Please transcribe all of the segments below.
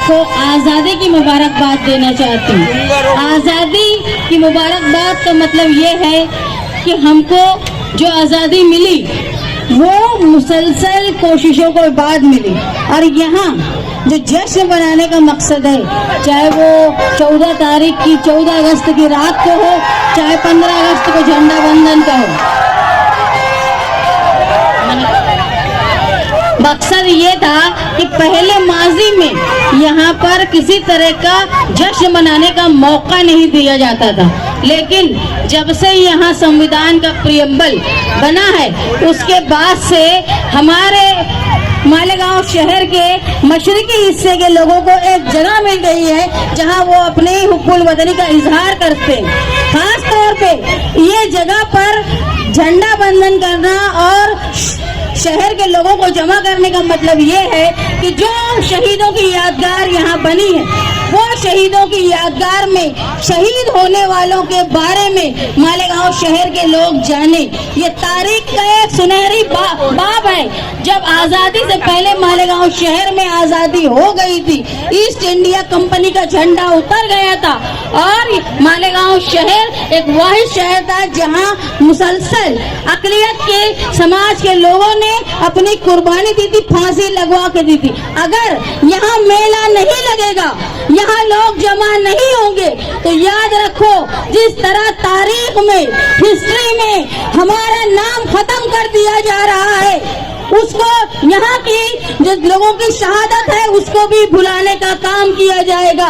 को आज़ादी की मुबारकबाद देना चाहती हूँ। आज़ादी की मुबारकबाद का मतलब ये है कि हमको जो आज़ादी मिली वो मुसलसल कोशिशों के बाद मिली। और यहाँ जो जश्न मनाने का मकसद है, चाहे वो 14 तारीख की 14 अगस्त की रात को हो, चाहे 15 अगस्त को झंडा बंधन का हो, मकसद ये था कि पहले माजी में यहाँ पर किसी तरह का जश्न मनाने का मौका नहीं दिया जाता था, लेकिन जब से यहाँ संविधान का प्रियम्बल बना है उसके बाद से हमारे मालेगांव शहर के मशरकी हिस्से के लोगों को एक जगह मिल गई है जहां वो अपने हुब्बुल वतनी का इजहार करते हैं। खास तौर पे ये जगह पर झंडा बंधन करना और शहर के लोगों को जमा करने का मतलब ये है कि जो शहीदों की यादगार यहाँ बनी है वो शहीदों की यादगार में शहीद होने वालों के बारे में मालेगांव शहर के लोग जाने। ये तारीख का एक सुनहरी बाब है। जब आज़ादी से पहले मालेगांव शहर में आज़ादी हो गई थी, ईस्ट इंडिया कंपनी का झंडा उतर गया था और मालेगांव शहर एक वाहिद शहर था जहां मुसलसल अक़लियत के समाज के लोगों ने अपनी कुर्बानी दी थी, फांसी लगवा के दी थी। अगर यहाँ मेला नहीं लगेगा, यहाँ लोग जमा नहीं होंगे, तो याद रखो जिस तरह तारीख में, हिस्ट्री में हमारा नाम खत्म कर दिया जा रहा है, उसको यहाँ की जो लोगों की शहादत है उसको भी भुलाने का काम किया जाएगा।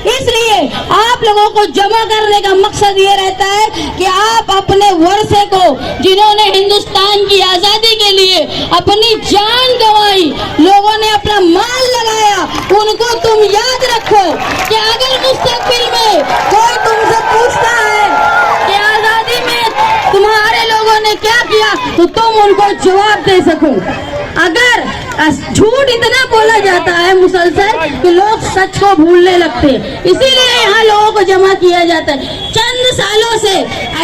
इसलिए आप लोगों को जमा करने का मकसद ये रहता है कि आप अपने वर्षे को, जिन्होंने हिंदुस्तान की आजादी के लिए अपनी जान गंवाई, लोगों ने अपना माल लगाया, उनको तुम याद रखो कि अगर मुस्तकबिल में कोई तुमसे पूछता है कि आजादी में तुम्हारे लोगों ने क्या किया, तो तुम उनको जवाब दे सको। अगर झूठ इतना बोला जाता है मुसलसल कि लोग सच को भूलने लगते हैं, इसीलिए यहाँ लोगों को जमा किया जाता है। चंद सालों से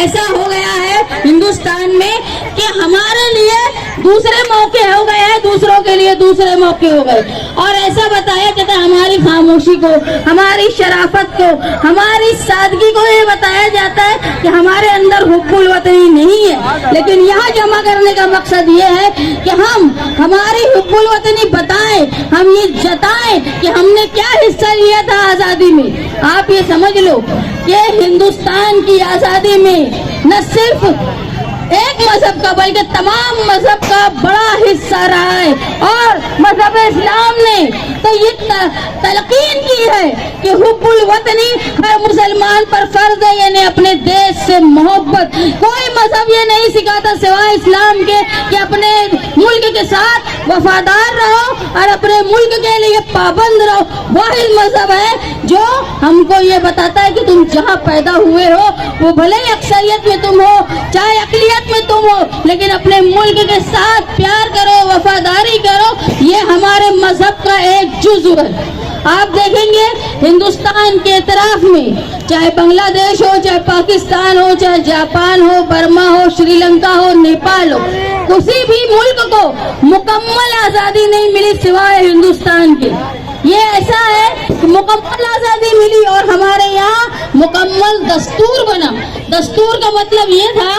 ऐसा हो गया है हिंदुस्तान में कि हमारे लिए दूसरे मौके हो गए हैं, दूसरों के लिए दूसरे मौके हो गए, और ऐसा बताया जाता है हमारी खामोशी को, हमारी शराफत को, हमारी सादगी को ये बताया जाता है कि हमारे अंदर हुब्बुल वतनी नहीं है। लेकिन यहाँ जमा करने का मकसद ये है कि हम हमारी हुब्बुल वतनी बताएं, हम ये जताएं कि हमने क्या हिस्सा लिया था आजादी में। आप ये समझ लो कि हिंदुस्तान की आजादी में न सिर्फ एक मजहब का बल्कि तमाम मजहब का बड़ा हिस्सा रहा है, और मजहब इस्लाम ने तो ये तलकीन की है कि हुब्बुल वतनी हर मुसलमान पर फर्ज है, यानी अपने देश से मोहब्बत। कोई मजहब ये नहीं सिखाता सिवाय इस्लाम के कि अपने मुल्क के साथ वफादार रहो और अपने मुल्क के लिए पाबंद रहो। वाहिद मजहब है जो हमको ये बताता है कि तुम जहाँ पैदा हुए हो वो भले ही अक्सरियत में तुम हो, चाहे अक़लियत में तुम हो, लेकिन अपने मुल्क के साथ प्यार करो, वफादारी करो। ये हमारे मजहब का एक जुज़्व है। आप देखेंगे हिंदुस्तान के इतराफ में चाहे बांग्लादेश हो, चाहे पाकिस्तान हो, चाहे जापान हो, बर्मा हो, श्रीलंका हो, नेपाल हो, किसी भी मुल्क को मुकम्मल आजादी नहीं मिली सिवाय हिंदुस्तान के। ये ऐसा है कि मुकम्मल आजादी मिली और हमारे यहाँ मुकम्मल दस्तूर बना। दस्तूर का मतलब ये था,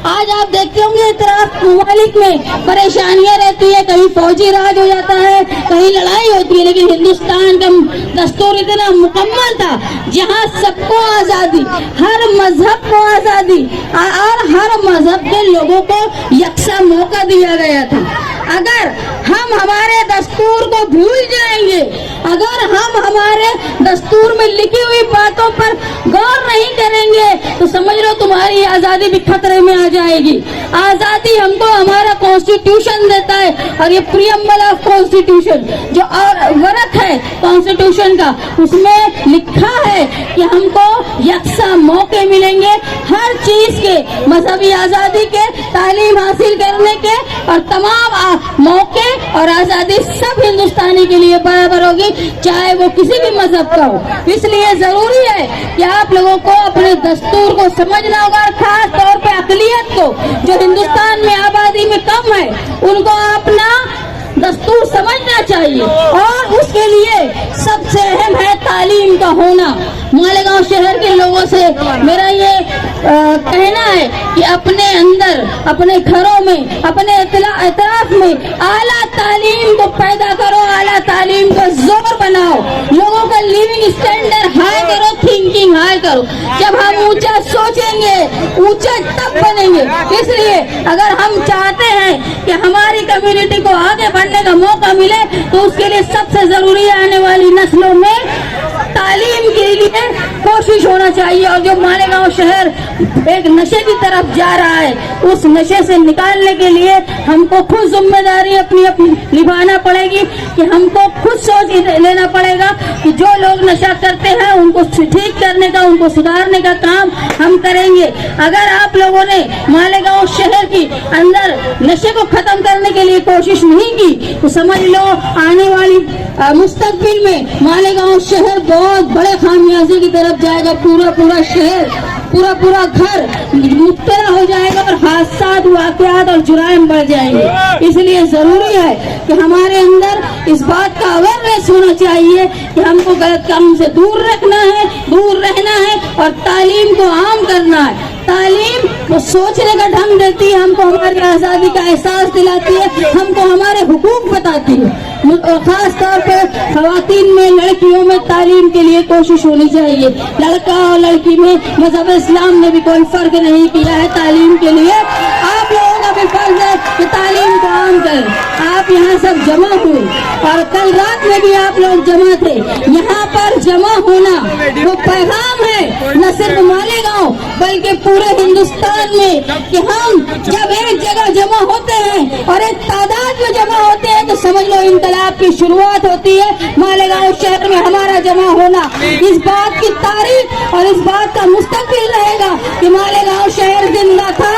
आज आप देखते होंगे इतराफ ममालिक में परेशानियां रहती है, कहीं फौजी राज हो जाता है, कहीं लड़ाई होती है, लेकिन हिंदुस्तान का दस्तूर इतना मुकम्मल था जहाँ सबको आजादी, हर मजहब को आजादी और हर मजहब के लोगों को यकसा मौका दिया गया था। अगर हम हमारे दस्तूर को भूल जाएंगे, अगर हम हमारे दस्तूर में लिखी हुई बातों पर गौर नहीं करेंगे, तो समझ लो तुम्हारी आजादी भी खतरे में आ जाएगी। आजादी हमको हमारा कॉन्स्टिट्यूशन देता है, और ये प्रियम्बल ऑफ कॉन्स्टिट्यूशन जो और वर्क है कॉन्स्टिट्यूशन का, उसमें लिखा है कि हमको यकसा मौके मिलेंगे हर चीज के, मजहबी आजादी के, तालीम हासिल करने के, और तमाम मौके और आजादी सब हिंदुस्तानी के लिए बराबर होगी, चाहे वो किसी भी मजहब का हो। इसलिए जरूरी है कि आप लोगों को अपने दस्तूर को समझना होगा, और खास तौर पे अक़लियत को जो हिंदुस्तान में आबादी में कम है, उनको अपना दस्तूर समझना चाहिए। और उसके लिए सबसे अहम मालेगांव शहर के लोगों से मेरा ये कहना है कि अपने अंदर, अपने घरों में, अपने इतराफ में आला तालीम को पैदा करो, आला तालीम को जोर बनाओ, लोगों का लिविंग स्टैंडर्ड हाई करो, थिंकिंग हाई करो। जब हम ऊंचा सोचेंगे ऊंचा तब बनेंगे। इसलिए अगर हम चाहते हैं कि हमारी कम्युनिटी को आगे बढ़ने का मौका मिले तो उसके लिए सबसे जरूरी है आने वाली नस्लों में तालीम के लिए कोशिश होना चाहिए। और जो मालेगांव शहर एक नशे की तरफ जा रहा है, उस नशे से निकालने के लिए हमको खुद जिम्मेदारी अपनी निभाना पड़ेगी कि हमको खुद सोच लेना पड़ेगा कि जो लोग नशा करते हैं उनको ठीक करने का, उनको सुधारने का काम हम करेंगे। अगर आप लोगों ने मालेगांव शहर की अंदर नशे को खत्म करने के लिए कोशिश नहीं की तो समझ लो आने वाली मुस्तकबिल में मालेगांव शहर बहुत बड़े खामियाजे की तरफ जाएगा। पूरा शहर, पूरा घर मुब्तला हो जाएगा और हादसात, वाक़यात और जुराइम बढ़ जाएंगे। इसलिए जरूरी है कि हमारे अंदर इस बात का अवेयरनेस होना चाहिए कि हमको गलत काम से दूर रखना है, दूर रहना है और तालीम को आम करना है। तालीम वो सोचने का ढंग देती है, हमको हमारी आज़ादी का एहसास दिलाती है, हमको हमारे हुकूक बताती है। और खास तौर पे खवातीन में, लड़कियों में तालीम के लिए कोशिश होनी चाहिए। लड़का और लड़की में मज़हब इस्लाम ने भी कोई फर्क नहीं किया है तालीम के लिए। आप लोगों का भी फर्ज है कि तालीम को आम करें। आप यहाँ सब जमा हुए और कल रात में भी आप लोग जमा थे। यहाँ पर जमा होना वो पैगाम है न सिर्फ मालेगांव बल्कि पूरे हिंदुस्तान में कि हम जब एक जगह जमा होते हैं और एक तादाद में जमा होते हैं तो समझ लो इनकलाब की शुरुआत होती है। मालेगांव शहर में हमारा जमा होना इस बात की तारीख और इस बात का मुस्तकबिल रहेगा कि मालेगांव शहर जिंदा था,